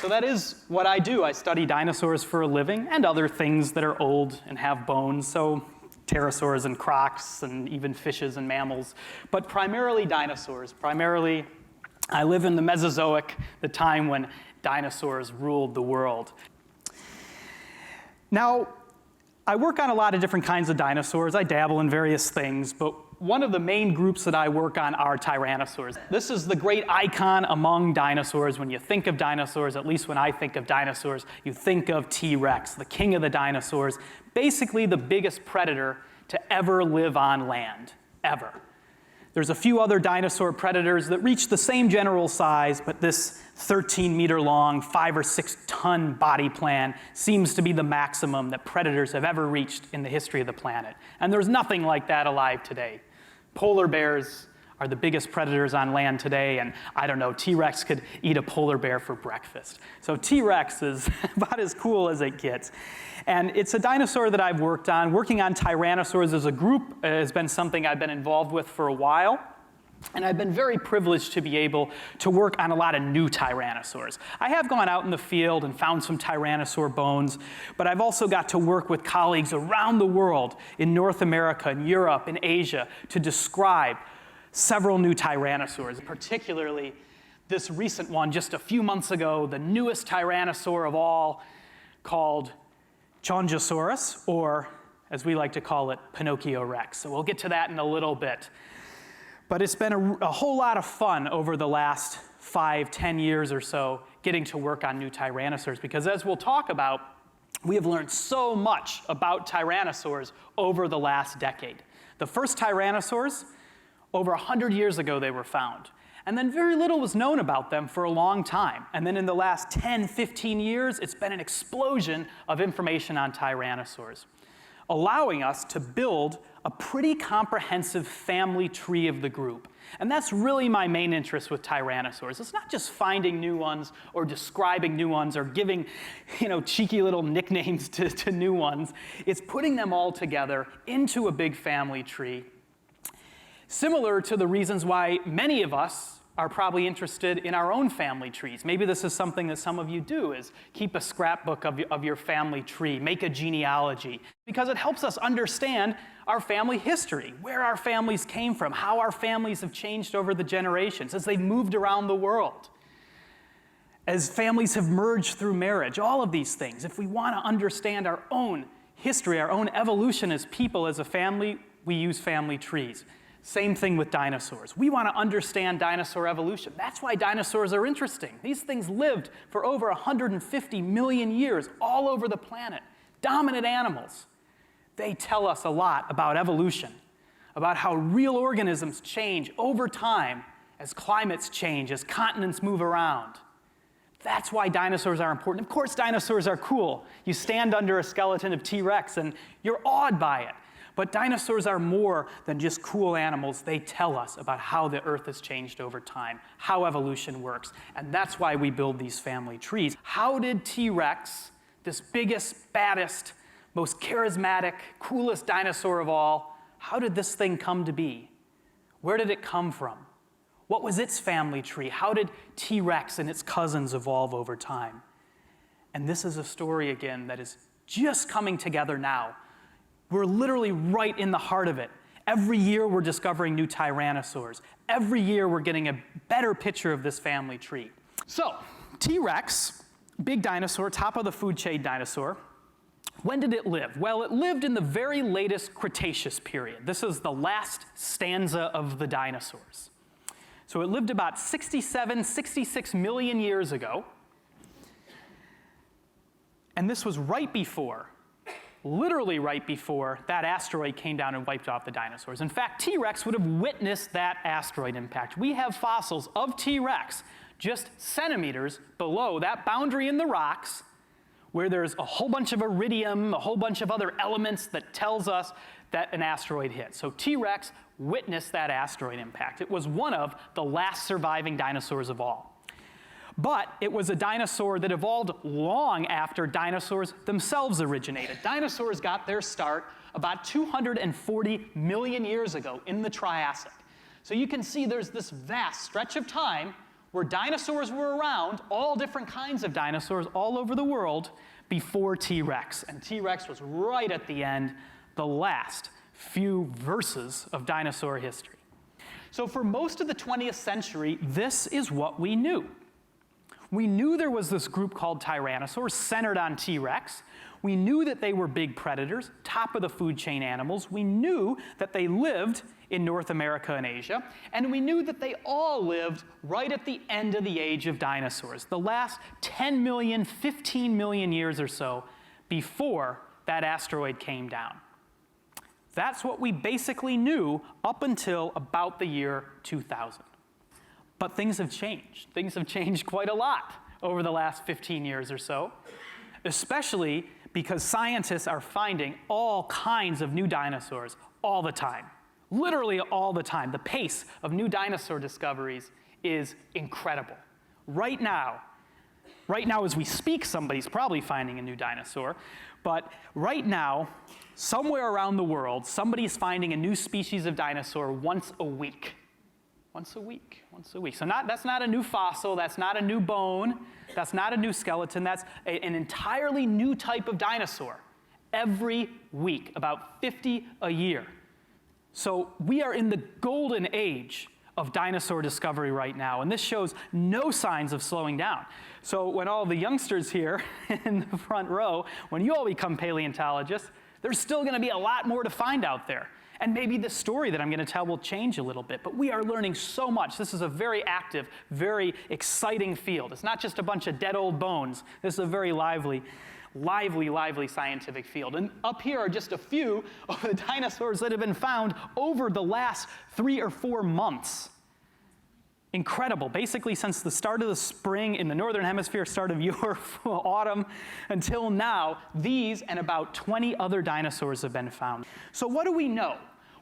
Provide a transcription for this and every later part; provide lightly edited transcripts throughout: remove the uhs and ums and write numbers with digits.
So that is what I do. I study dinosaurs for a living and other things that are old and have bones. So pterosaurs and crocs and even fishes and mammals, but primarily dinosaurs. Primarily, I live in the Mesozoic, the time when dinosaurs ruled the world. Now, I work on a lot of different kinds of dinosaurs. I dabble in various things, but one of the main groups that I work on are Tyrannosaurs. This is the great icon among dinosaurs. When you think of dinosaurs, at least when I think of dinosaurs, you think of T-Rex, the king of the dinosaurs, basically the biggest predator to ever live on land, ever. There's a few other dinosaur predators that reach the same general size, but this 13-meter-long, 5 or 6 ton body plan seems to be the maximum that predators have ever reached in the history of the planet. And there's nothing like that alive today. Polar bears are the biggest predators on land today, and I don't know, T-Rex could eat a polar bear for breakfast. So T-Rex is about as cool as it gets. And it's a dinosaur that I've worked on. Working on Tyrannosaurs as a group has been something I've been involved with for a while. And I've been very privileged to be able to work on a lot of new Tyrannosaurs. I have gone out in the field and found some Tyrannosaur bones, but I've also got to work with colleagues around the world, in North America, in Europe, in Asia, to describe several new Tyrannosaurs, particularly this recent one just a few months ago, the newest Tyrannosaur of all, called Cholesky, or as we like to call it, Pinocchio Rex. So we'll get to that in a little bit. But it's been a whole lot of fun over the last 5-10 years or so getting to work on new Tyrannosaurs, because as we'll talk about, we have learned so much about Tyrannosaurs over the last decade. The first Tyrannosaurs, over 100 years ago they were found. And then very little was known about them for a long time. And then in the last 10, 15 years, it's been an explosion of information on Tyrannosaurs, allowing us to build a pretty comprehensive family tree of the group. And that's really my main interest with Tyrannosaurs. It's not just finding new ones or describing new ones or giving, cheeky little nicknames to new ones. It's putting them all together into a big family tree, similar to the reasons why many of us are probably interested in our own family trees. Maybe this is something that some of you do, is keep a scrapbook of your family tree, make a genealogy, because it helps us understand our family history, where our families came from, how our families have changed over the generations, as they've moved around the world, as families have merged through marriage, all of these things. If we want to understand our own history, our own evolution as people, as a family, we use family trees. Same thing with dinosaurs. We want to understand dinosaur evolution. That's why dinosaurs are interesting. These things lived for over 150 million years all over the planet. Dominant animals. They tell us a lot about evolution, about how real organisms change over time as climates change, as continents move around. That's why dinosaurs are important. Of course, dinosaurs are cool. You stand under a skeleton of T-Rex and you're awed by it. But dinosaurs are more than just cool animals. They tell us about how the Earth has changed over time, how evolution works, and that's why we build these family trees. How did T-Rex, this biggest, baddest, most charismatic, coolest dinosaur of all, how did this thing come to be? Where did it come from? What was its family tree? How did T-Rex and its cousins evolve over time? And this is a story, again, that is just coming together now. We're literally right in the heart of it. Every year we're discovering new Tyrannosaurs. Every year we're getting a better picture of this family tree. So, T-Rex, big dinosaur, top of the food chain dinosaur. When did it live? Well, it lived in the very latest Cretaceous period. This is the last stanza of the dinosaurs. So it lived about 67, 66 million years ago. And this was right before, literally right before, that asteroid came down and wiped off the dinosaurs. In fact, T-Rex would have witnessed that asteroid impact. We have fossils of T-Rex just centimeters below that boundary in the rocks, where there's a whole bunch of iridium, a whole bunch of other elements that tells us that an asteroid hit. So T-Rex witnessed that asteroid impact. It was one of the last surviving dinosaurs of all. But it was a dinosaur that evolved long after dinosaurs themselves originated. Dinosaurs got their start about 240 million years ago in the Triassic. So you can see there's this vast stretch of time where dinosaurs were around, all different kinds of dinosaurs all over the world, before T-Rex. And T-Rex was right at the end, the last few verses of dinosaur history. So for most of the 20th century, this is what we knew. We knew there was this group called Tyrannosaurs centered on T-Rex. We knew that they were big predators, top of the food chain animals. We knew that they lived in North America and Asia. And we knew that they all lived right at the end of the age of dinosaurs, the last 10 million, 15 million years or so before that asteroid came down. That's what we basically knew up until about the year 2000. But things have changed. Things have changed quite a lot over the last 15 years or so, especially because scientists are finding all kinds of new dinosaurs all the time. Literally all the time. The pace of new dinosaur discoveries is incredible. Right now as we speak, somebody's probably finding a new dinosaur, but right now, somewhere around the world, somebody's finding a new species of dinosaur once a week. Once a week. So that's not a new fossil, that's not a new bone, that's not a new skeleton, that's an entirely new type of dinosaur. Every week, about 50 a year. So we are in the golden age of dinosaur discovery right now, and this shows no signs of slowing down. So when all the youngsters here in the front row, when you all become paleontologists, there's still going to be a lot more to find out there. And maybe the story that I'm going to tell will change a little bit, but we are learning so much. This is a very active, very exciting field. It's not just a bunch of dead old bones. This is a very lively scientific field. And up here are just a few of the dinosaurs that have been found over the last 3 or 4 months. Incredible. Basically, since the start of the spring in the northern hemisphere, start of your autumn, until now, these and about 20 other dinosaurs have been found. So what do we know?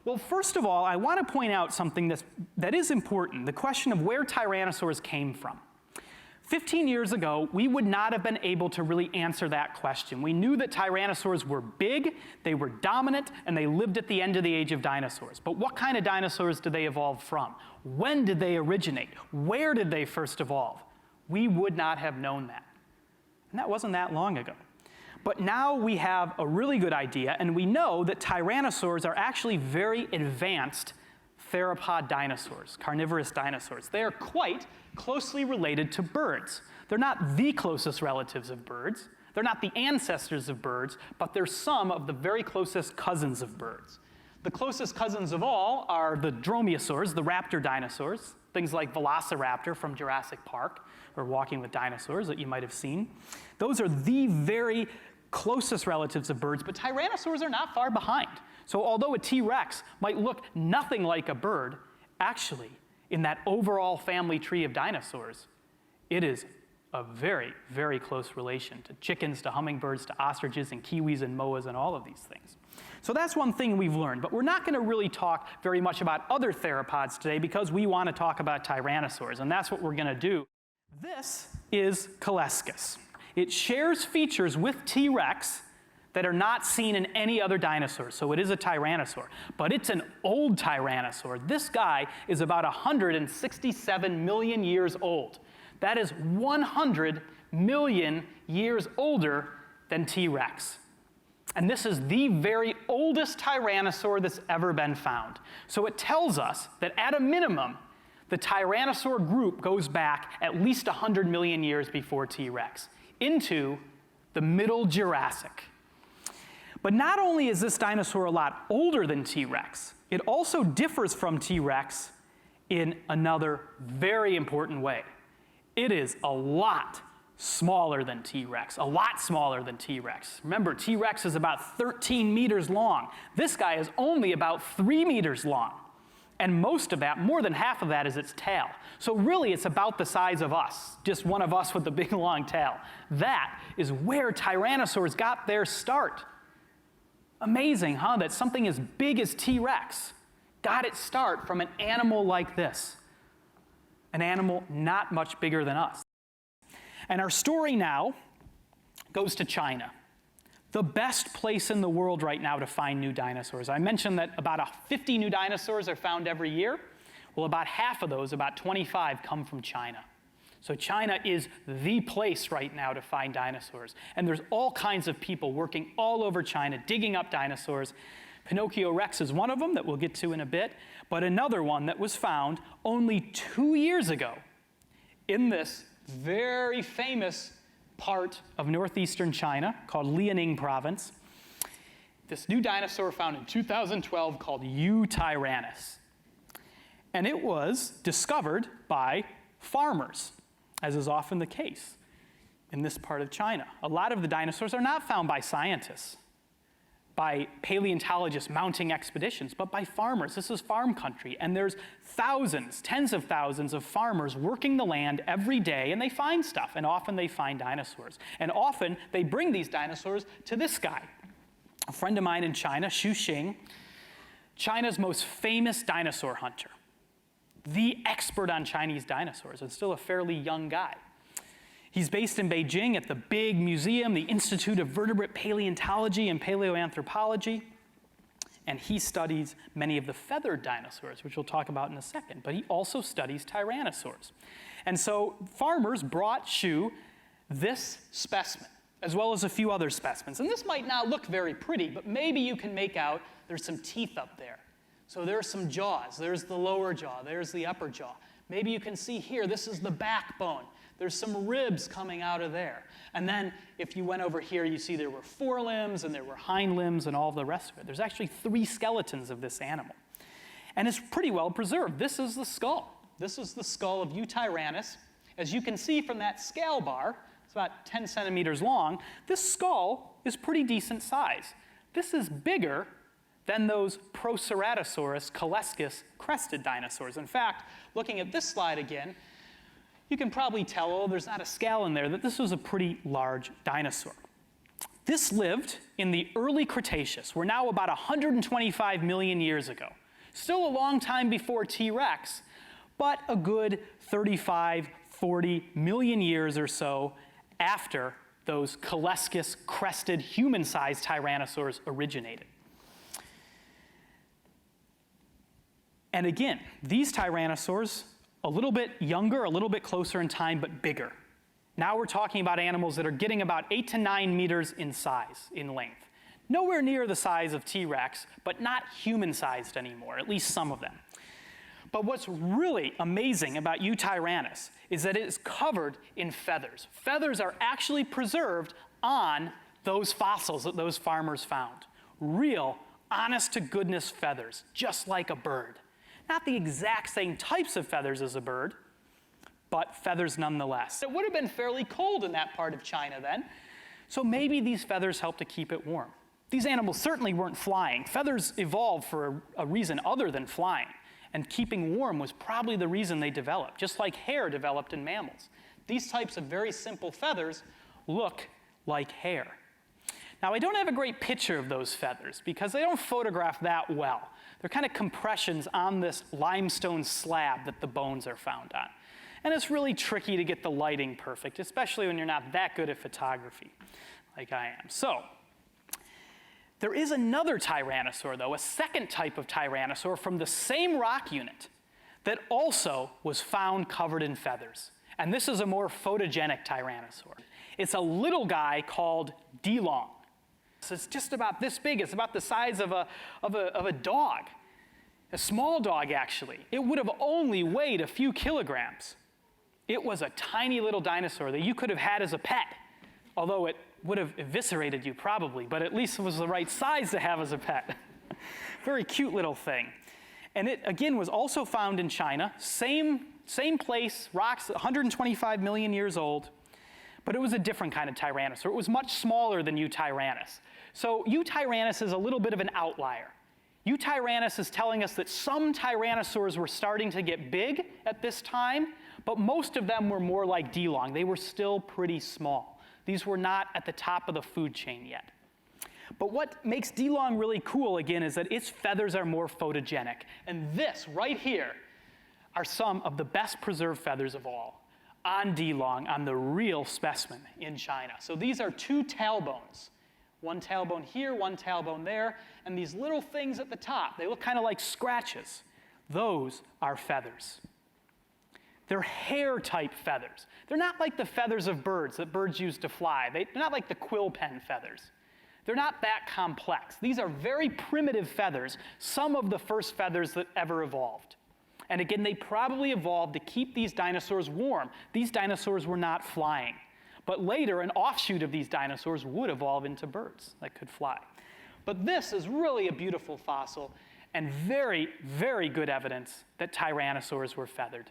Well, first of all, I want to point out something that is important, the question of where Tyrannosaurs came from. 15 years ago, we would not have been able to really answer that question. We knew that Tyrannosaurs were big, they were dominant, and they lived at the end of the age of dinosaurs. But what kind of dinosaurs did they evolve from? When did they originate? Where did they first evolve? We would not have known that. And that wasn't that long ago. But now we have a really good idea, and we know that Tyrannosaurs are actually very advanced theropod dinosaurs, carnivorous dinosaurs. They are quite closely related to birds. They're not the closest relatives of birds. They're not the ancestors of birds, but they're some of the very closest cousins of birds. The closest cousins of all are the dromaeosaurs, the raptor dinosaurs, things like Velociraptor from Jurassic Park, or Walking with Dinosaurs that you might have seen. Those are the very closest relatives of birds, but tyrannosaurs are not far behind. So although a T-Rex might look nothing like a bird, actually, in that overall family tree of dinosaurs, it is a very, very close relation to chickens, to hummingbirds, to ostriches, and kiwis, and moas, and all of these things. So that's one thing we've learned, but we're not going to really talk very much about other theropods today because we want to talk about tyrannosaurs, and that's what we're going to do. This is Cholesky. It shares features with T-Rex that are not seen in any other dinosaur, so it is a tyrannosaur. But it's an old tyrannosaur. This guy is about 167 million years old. That is 100 million years older than T-Rex. And this is the very oldest tyrannosaur that's ever been found. So it tells us that at a minimum, the tyrannosaur group goes back at least 100 million years before T-Rex, into the Middle Jurassic. But not only is this dinosaur a lot older than T-Rex, it also differs from T-Rex in another very important way. It is a lot smaller than T-Rex, a lot smaller than T-Rex. Remember, T-Rex is about 13 meters long. This guy is only about 3 meters long. And most of that, more than half of that, is its tail. So really, it's about the size of us, just one of us with a big, long tail. That is where tyrannosaurs got their start. Amazing, huh? That something as big as T-Rex got its start from an animal like this. An animal not much bigger than us. And our story now goes to China, the best place in the world right now to find new dinosaurs. I mentioned that about 50 new dinosaurs are found every year. Well, about half of those, about 25, come from China. So China is the place right now to find dinosaurs. And there's all kinds of people working all over China digging up dinosaurs. Pinocchio Rex is one of them that we'll get to in a bit, but another one that was found only 2 years ago in this very famous part of northeastern China called Liaoning province. This new dinosaur found in 2012 called Tyrannus. And it was discovered by farmers, as is often the case in this part of China. A lot of the dinosaurs are not found by scientists, by paleontologists mounting expeditions, but by farmers. This is farm country, and there's thousands, tens of thousands of farmers working the land every day, and they find stuff, and often they find dinosaurs. And often they bring these dinosaurs to this guy, a friend of mine in China, Xu Xing, China's most famous dinosaur hunter, the expert on Chinese dinosaurs, and still a fairly young guy. He's based in Beijing at the big museum, the Institute of Vertebrate Paleontology and Paleoanthropology, and he studies many of the feathered dinosaurs, which we'll talk about in a second, but he also studies tyrannosaurs. And so farmers brought Xu this specimen, as well as a few other specimens. And this might not look very pretty, but maybe you can make out there's some teeth up there. So there's some jaws. There's the lower jaw. There's the upper jaw. Maybe you can see here, this is the backbone. There's some ribs coming out of there. And then if you went over here, you see there were forelimbs and there were hind limbs and all the rest of it. There's actually 3 skeletons of this animal. And it's pretty well preserved. This is the skull. This is the skull of Tyrannus. As you can see from that scale bar, it's about 10 centimeters long. This skull is pretty decent size. This is bigger than those Proceratosaurus, Cholesky crested dinosaurs. In fact, looking at this slide again, you can probably tell, oh, there's not a scale in there, that this was a pretty large dinosaur. This lived in the early Cretaceous. We're now about 125 million years ago. Still a long time before T-Rex, but a good 35, 40 million years or so after those Cholesky crested human-sized tyrannosaurs originated. And again, these tyrannosaurs, a little bit younger, a little bit closer in time, but bigger. Now we're talking about animals that are getting about 8 to 9 meters in size, in length. Nowhere near the size of T-Rex, but not human-sized anymore, at least some of them. But what's really amazing about Tyrannus is that it is covered in feathers. Feathers are actually preserved on those fossils that those farmers found. Real, honest-to-goodness feathers, just like a bird. Not the exact same types of feathers as a bird, but feathers nonetheless. It would have been fairly cold in that part of China then, so maybe these feathers helped to keep it warm. These animals certainly weren't flying. Feathers evolved for a reason other than flying, and keeping warm was probably the reason they developed, just like hair developed in mammals. These types of very simple feathers look like hair. Now, I don't have a great picture of those feathers because they don't photograph that well. They're kind of compressions on this limestone slab that the bones are found on. And it's really tricky to get the lighting perfect, especially when you're not that good at photography like I am. So, there is another tyrannosaur, though, a second type of tyrannosaur from the same rock unit that also was found covered in feathers. And this is a more photogenic tyrannosaur. It's a little guy called Dilong. So it's just about this big. It's about the size of a dog, a small dog, actually. It would have only weighed a few kilograms. It was a tiny little dinosaur that you could have had as a pet, although it would have eviscerated you probably, but at least it was the right size to have as a pet. Very cute little thing. And it, again, was also found in China. Same place, rocks, 125 million years old, but it was a different kind of tyrannosaur. It was much smaller than Tyrannus. So Tyrannus is a little bit of an outlier. Tyrannus is telling us that some tyrannosaurs were starting to get big at this time, but most of them were more like Dilong. They were still pretty small. These were not at the top of the food chain yet. But what makes Dilong really cool, again, is that its feathers are more photogenic. And this, right here, are some of the best preserved feathers of all on Dilong, on the real specimen in China. So these are 2 tailbones. One tailbone here, one tailbone there, and these little things at the top, they look kind of like scratches. Those are feathers. They're hair-type feathers. They're not like the feathers of birds that birds use to fly. They're not like the quill pen feathers. They're not that complex. These are very primitive feathers, some of the first feathers that ever evolved. And again, they probably evolved to keep these dinosaurs warm. These dinosaurs were not flying. But later, an offshoot of these dinosaurs would evolve into birds that could fly. But this is really a beautiful fossil and very, very good evidence that tyrannosaurs were feathered.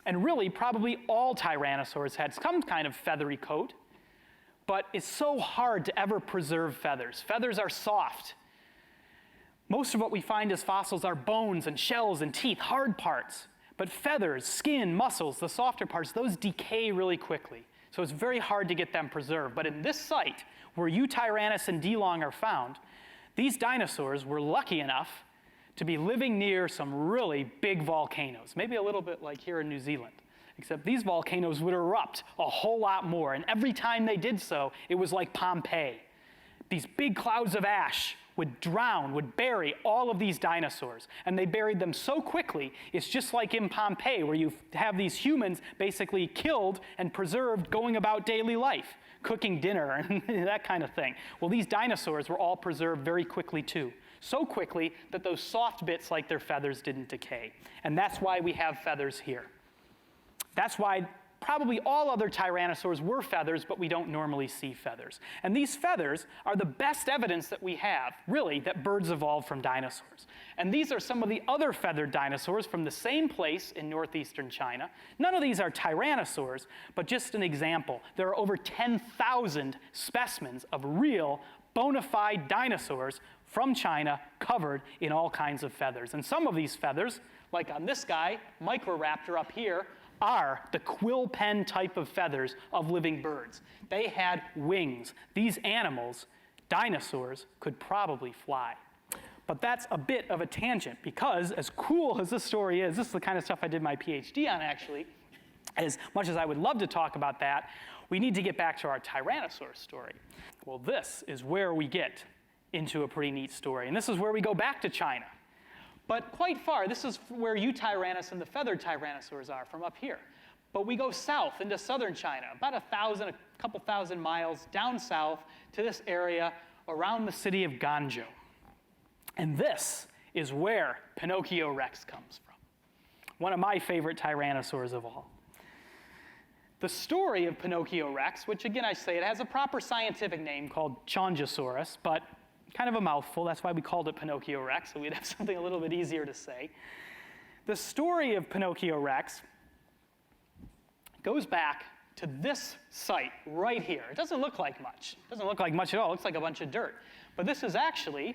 And really, probably all tyrannosaurs had some kind of feathery coat, but it's so hard to ever preserve feathers. Feathers are soft. Most of what we find as fossils are bones and shells and teeth, hard parts. But feathers, skin, muscles, the softer parts, those decay really quickly. So it's very hard to get them preserved. But in this site, where Eutyrannus and Delong are found, these dinosaurs were lucky enough to be living near some really big volcanoes, maybe a little bit like here in New Zealand, except these volcanoes would erupt a whole lot more. And every time they did so, it was like Pompeii. These big clouds of ash would drown, would bury all of these dinosaurs. And they buried them so quickly, it's just like in Pompeii, where you have these humans basically killed and preserved going about daily life, cooking dinner and that kind of thing. Well, these dinosaurs were all preserved very quickly too. So quickly that those soft bits like their feathers didn't decay. And that's why we have feathers here. That's why probably all other tyrannosaurs were feathers, but we don't normally see feathers. And these feathers are the best evidence that we have, really, that birds evolved from dinosaurs. And these are some of the other feathered dinosaurs from the same place in northeastern China. None of these are tyrannosaurs, but just an example. There are over 10,000 specimens of real, bona fide dinosaurs from China covered in all kinds of feathers. And some of these feathers, like on this guy, Microraptor up here, are the quill pen type of feathers of living birds. They had wings. These animals, dinosaurs, could probably fly. But that's a bit of a tangent because as cool as this story is, this is the kind of stuff I did my PhD on actually, as much as I would love to talk about that, we need to get back to our Tyrannosaur story. Well, this is where we get into a pretty neat story. And this is where we go back to China. But quite far, this is where Eutyrannus and the feathered tyrannosaurs are, from up here. But we go south into southern China, about a couple thousand miles down south to this area around the city of Ganzhou. And this is where Pinocchio Rex comes from, one of my favorite tyrannosaurs of all. The story of Pinocchio Rex, which again I say it has a proper scientific name called Chongosaurus, but kind of a mouthful. That's why we called it Pinocchio Rex, so we'd have something a little bit easier to say. The story of Pinocchio Rex goes back to this site right here. It doesn't look like much. It doesn't look like much at all. It looks like a bunch of dirt. But this is actually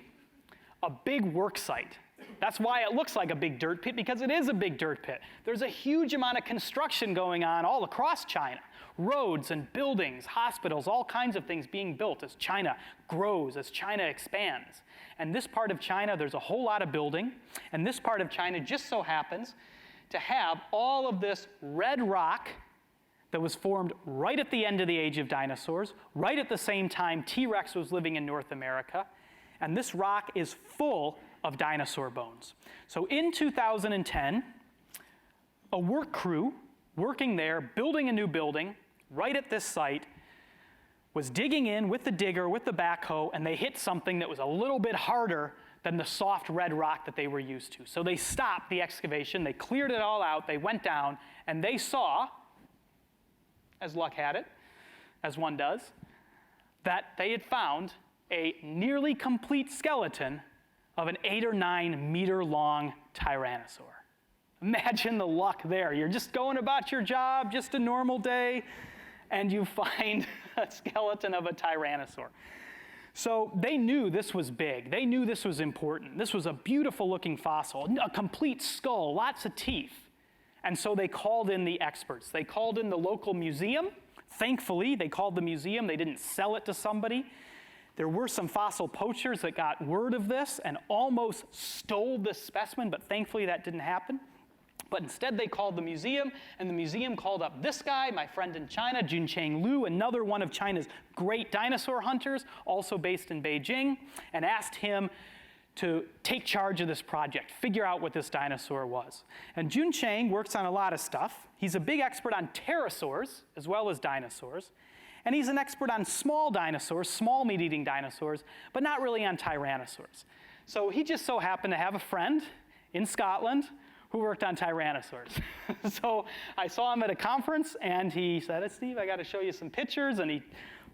a big work site. That's why it looks like a big dirt pit, because it is a big dirt pit. There's a huge amount of construction going on all across China. Roads and buildings, hospitals, all kinds of things being built as China grows, as China expands. And this part of China, there's a whole lot of building. And this part of China just so happens to have all of this red rock that was formed right at the end of the age of dinosaurs, right at the same time T-Rex was living in North America. And this rock is full of dinosaur bones. So in 2010, a work crew working there, building a new building right at this site, was digging in with the digger, with the backhoe, and they hit something that was a little bit harder than the soft red rock that they were used to. So they stopped the excavation, they cleared it all out, they went down, and they saw, as luck had it, as one does, that they had found a nearly complete skeleton of an 8 or 9 meter long tyrannosaur. Imagine the luck there. You're just going about your job, just a normal day, and you find a skeleton of a tyrannosaur. So they knew this was big. They knew this was important. This was a beautiful looking fossil, a complete skull, lots of teeth. And so they called in the experts. They called in the local museum. Thankfully, they called the museum. They didn't sell it to somebody. There were some fossil poachers that got word of this and almost stole this specimen, but thankfully that didn't happen. But instead they called the museum, and the museum called up this guy, my friend in China, Jin Cheng Liu, another one of China's great dinosaur hunters, also based in Beijing, and asked him to take charge of this project, figure out what this dinosaur was. And Jin Cheng works on a lot of stuff. He's a big expert on pterosaurs as well as dinosaurs. And he's an expert on small dinosaurs, small meat-eating dinosaurs, but not really on tyrannosaurs. So he just so happened to have a friend in Scotland who worked on tyrannosaurs. So I saw him at a conference, and he said, Steve, I got to show you some pictures. And he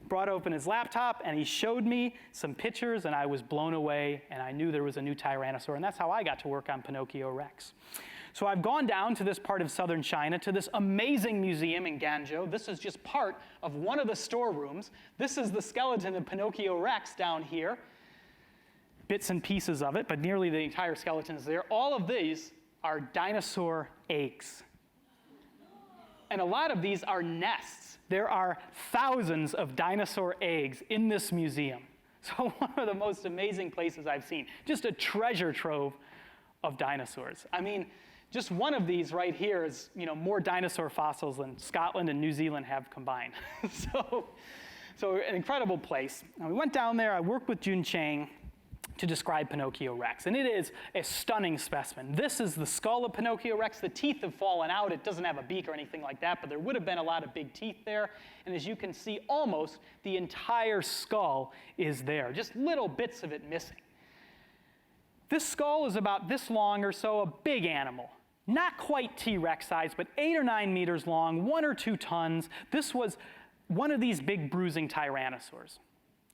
brought open his laptop, and he showed me some pictures, and I was blown away, and I knew there was a new Tyrannosaur, and that's how I got to work on Pinocchio Rex. So I've gone down to this part of southern China, to this amazing museum in Guangzhou. This is just part of one of the storerooms. This is the skeleton of Pinocchio Rex down here. Bits and pieces of it, but nearly the entire skeleton is there. All of these are dinosaur eggs. And a lot of these are nests. There are thousands of dinosaur eggs in this museum. So one of the most amazing places I've seen. Just a treasure trove of dinosaurs. I mean, just one of these right here is, more dinosaur fossils than Scotland and New Zealand have combined. So an incredible place. Now we went down there, I worked with Jin Cheng to describe Pinocchio Rex, and it is a stunning specimen. This is the skull of Pinocchio Rex. The teeth have fallen out. It doesn't have a beak or anything like that, but there would have been a lot of big teeth there. And as you can see, almost the entire skull is there, just little bits of it missing. This skull is about this long or so, a big animal. Not quite T-Rex size, but 8 or 9 meters long, 1 or 2 tons. This was one of these big bruising tyrannosaurs.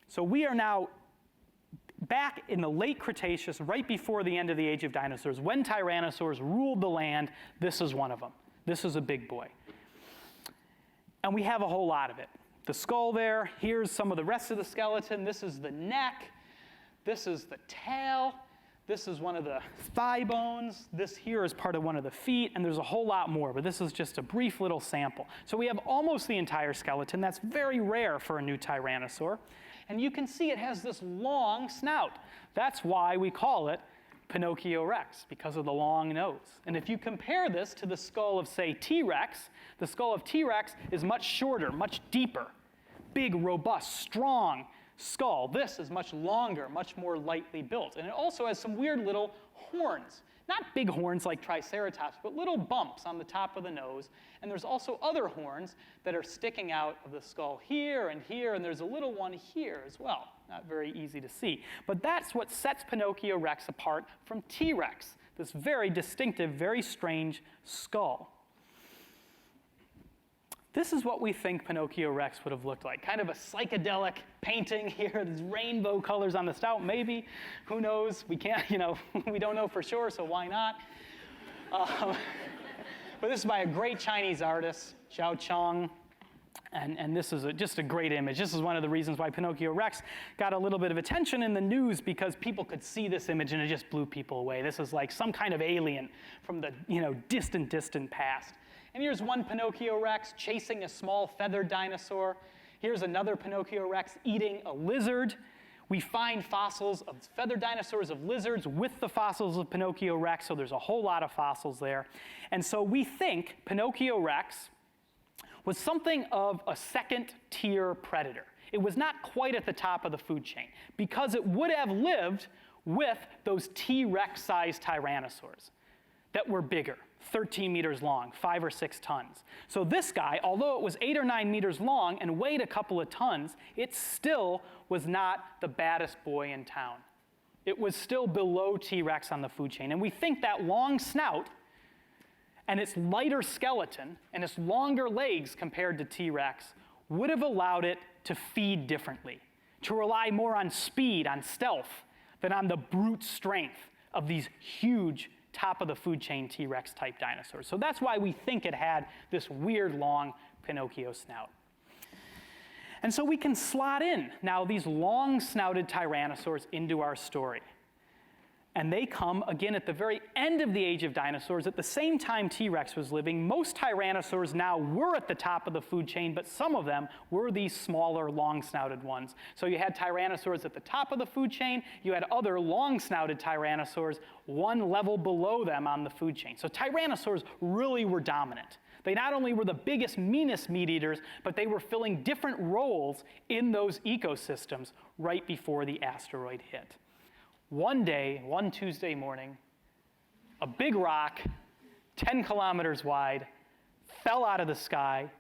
So we are now back in the late Cretaceous, right before the end of the age of dinosaurs, when tyrannosaurs ruled the land. This is one of them. This is a big boy. And we have a whole lot of it. The skull there, here's some of the rest of the skeleton. This is the neck. This is the tail. This is one of the thigh bones. This here is part of one of the feet, and there's a whole lot more, but this is just a brief little sample. So we have almost the entire skeleton. That's very rare for a new tyrannosaur. And you can see it has this long snout. That's why we call it Pinocchio Rex, because of the long nose. And if you compare this to the skull of, say, T-Rex, the skull of T-Rex is much shorter, much deeper, big, robust, strong skull. This is much longer, much more lightly built. And it also has some weird little horns. Not big horns like Triceratops, but little bumps on the top of the nose. And there's also other horns that are sticking out of the skull here, and there's a little one here as well. Not very easy to see. But that's what sets Pinocchio Rex apart from T-Rex, this very distinctive, very strange skull. This is what we think Pinocchio Rex would have looked like. Kind of a psychedelic painting here. There's rainbow colors on the snout, maybe. Who knows? We can't, we don't know for sure, so why not? But this is by a great Chinese artist, Xiao Chong. And this is just a great image. This is one of the reasons why Pinocchio Rex got a little bit of attention in the news, because people could see this image and it just blew people away. This is like some kind of alien from the distant, distant past. And here's one Pinocchio Rex chasing a small feathered dinosaur. Here's another Pinocchio Rex eating a lizard. We find fossils of feathered dinosaurs, of lizards, with the fossils of Pinocchio Rex, so there's a whole lot of fossils there. And so we think Pinocchio Rex was something of a second-tier predator. It was not quite at the top of the food chain, because it would have lived with those T-Rex-sized tyrannosaurs that were bigger, 13 meters long, 5 or 6 tons. So this guy, although it was 8 or 9 meters long and weighed a couple of tons, it still was not the baddest boy in town. It was still below T-Rex on the food chain. And we think that long snout and its lighter skeleton and its longer legs compared to T-Rex would have allowed it to feed differently, to rely more on speed, on stealth, than on the brute strength of these huge top of the food chain T-Rex type dinosaurs. So that's why we think it had this weird long Pinocchio snout. And so we can slot in now these long snouted tyrannosaurs into our story. And they come, again, at the very end of the age of dinosaurs. At the same time T-Rex was living, most tyrannosaurs now were at the top of the food chain, but some of them were these smaller, long-snouted ones. So you had tyrannosaurs at the top of the food chain. You had other long-snouted tyrannosaurs one level below them on the food chain. So tyrannosaurs really were dominant. They not only were the biggest, meanest meat eaters, but they were filling different roles in those ecosystems right before the asteroid hit. one day, one Tuesday morning, a big rock, 10 kilometers wide, fell out of the sky.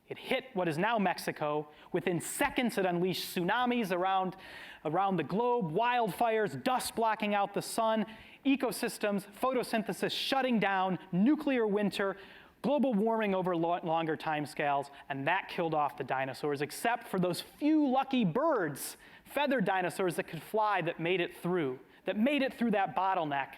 It hit what is now Mexico. Within seconds, it unleashed tsunamis around the globe, wildfires, dust blocking out the sun, ecosystems, photosynthesis shutting down, nuclear winter, global warming over longer timescales, and that killed off the dinosaurs, except for those few lucky birds, feathered dinosaurs that could fly that made it through that bottleneck,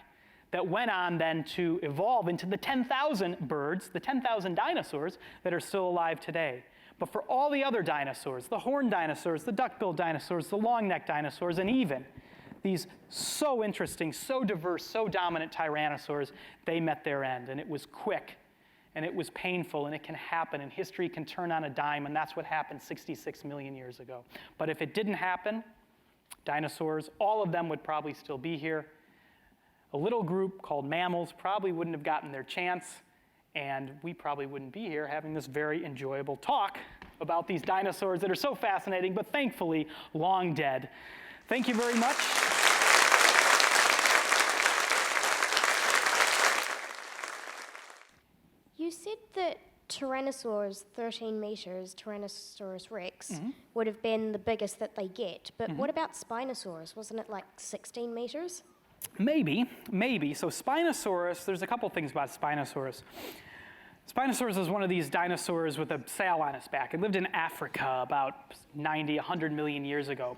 that went on then to evolve into the 10,000 birds, the 10,000 dinosaurs that are still alive today. But for all the other dinosaurs, the horned dinosaurs, the duck-billed dinosaurs, the long-necked dinosaurs, and even these so interesting, so diverse, so dominant tyrannosaurs, they met their end. And it was quick, and it was painful, and it can happen, and history can turn on a dime, and that's what happened 66 million years ago. But if it didn't happen, dinosaurs, all of them would probably still be here. A little group called mammals probably wouldn't have gotten their chance, and we probably wouldn't be here having this very enjoyable talk about these dinosaurs that are so fascinating, but thankfully long dead. Thank you very much. You said that Tyrannosaurs, 13 meters, Tyrannosaurus Rex, would have been the biggest that they get. But what about Spinosaurus? Wasn't it like 16 meters? Maybe. So Spinosaurus, there's a couple things about Spinosaurus. Spinosaurus is one of these dinosaurs with a sail on its back. It lived in Africa about 90, 100 million years ago.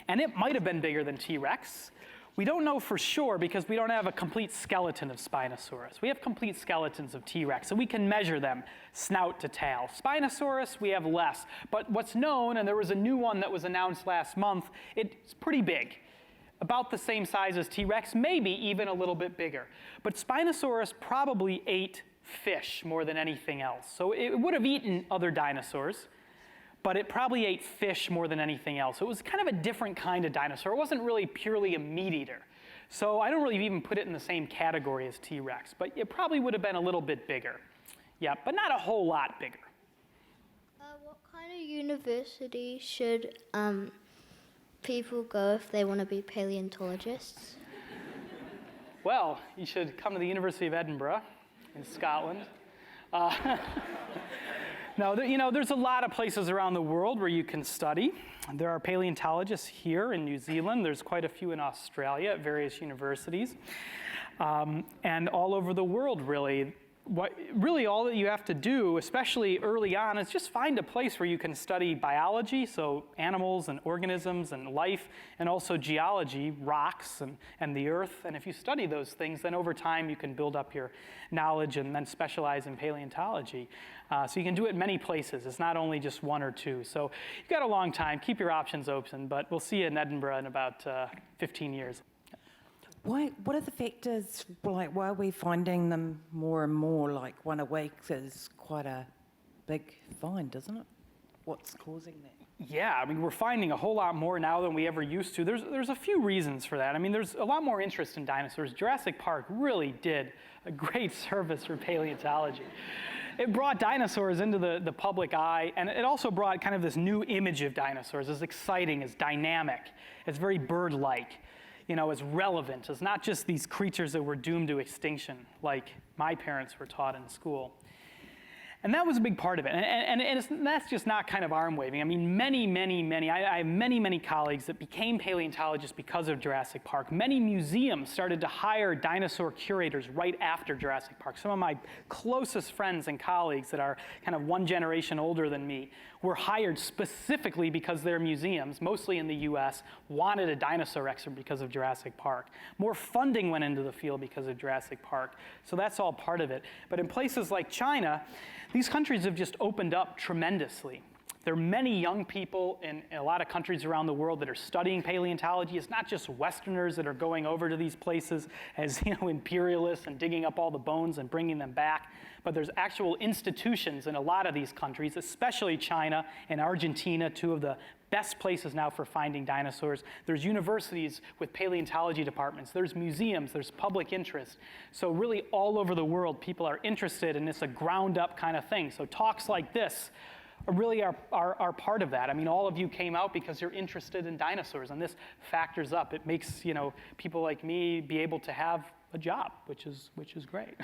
And it might have been bigger than T-Rex. We don't know for sure because we don't have a complete skeleton of Spinosaurus. We have complete skeletons of T-Rex, so we can measure them snout to tail. Spinosaurus, we have less. But what's known, and there was a new one that was announced last month, it's pretty big. About the same size as T-Rex, maybe even a little bit bigger. But Spinosaurus probably ate fish more than anything else. So it would have eaten other dinosaurs, but it probably ate fish more than anything else. So it was kind of a different kind of dinosaur. It wasn't really purely a meat eater. So I don't really even put it in the same category as T-Rex, but it probably would have been a little bit bigger. Yeah, but not a whole lot bigger. What kind of university should people go if they want to be paleontologists? Well, you should come to the University of Edinburgh in Scotland. No, there's a lot of places around the world where you can study. There are paleontologists here in New Zealand. There's quite a few in Australia at various universities. And all over the world, really. Really all that you have to do, especially early on, is just find a place where you can study biology, so animals and organisms and life, and also geology, rocks and the earth. And if you study those things, then over time you can build up your knowledge and then specialize in paleontology. So you can do it many places. It's not only just one or two. So you've got a long time. Keep your options open, but we'll see you in Edinburgh in about 15 years. What are the factors, why are we finding them more and more? Like one a week is quite a big find, isn't it? What's causing that? Yeah, I mean, we're finding a whole lot more now than we ever used to. There's a few reasons for that. I mean, there's a lot more interest in dinosaurs. Jurassic Park really did a great service for paleontology. It brought dinosaurs into the public eye, and it also brought kind of this new image of dinosaurs as exciting, as dynamic, as very bird-like. As relevant, as not just these creatures that were doomed to extinction, like my parents were taught in school. And that was a big part of it. And that's just not kind of arm waving. I mean, I have many colleagues that became paleontologists because of Jurassic Park. Many museums started to hire dinosaur curators right after Jurassic Park. Some of my closest friends and colleagues that are kind of one generation older than me were hired specifically because their museums, mostly in the US, wanted a dinosaur expert because of Jurassic Park. More funding went into the field because of Jurassic Park. So that's all part of it. But in places like China, these countries have just opened up tremendously. There are many young people in a lot of countries around the world that are studying paleontology. It's not just Westerners that are going over to these places as imperialists and digging up all the bones and bringing them back. But there's actual institutions in a lot of these countries, especially China and Argentina, two of the best places now for finding dinosaurs. There's universities with paleontology departments. There's museums. There's public interest. So really all over the world, people are interested in this, a ground-up kind of thing. So talks like this really are part of that. I mean, all of you came out because you're interested in dinosaurs, and this factors up. It makes, people like me be able to have a job, which is great.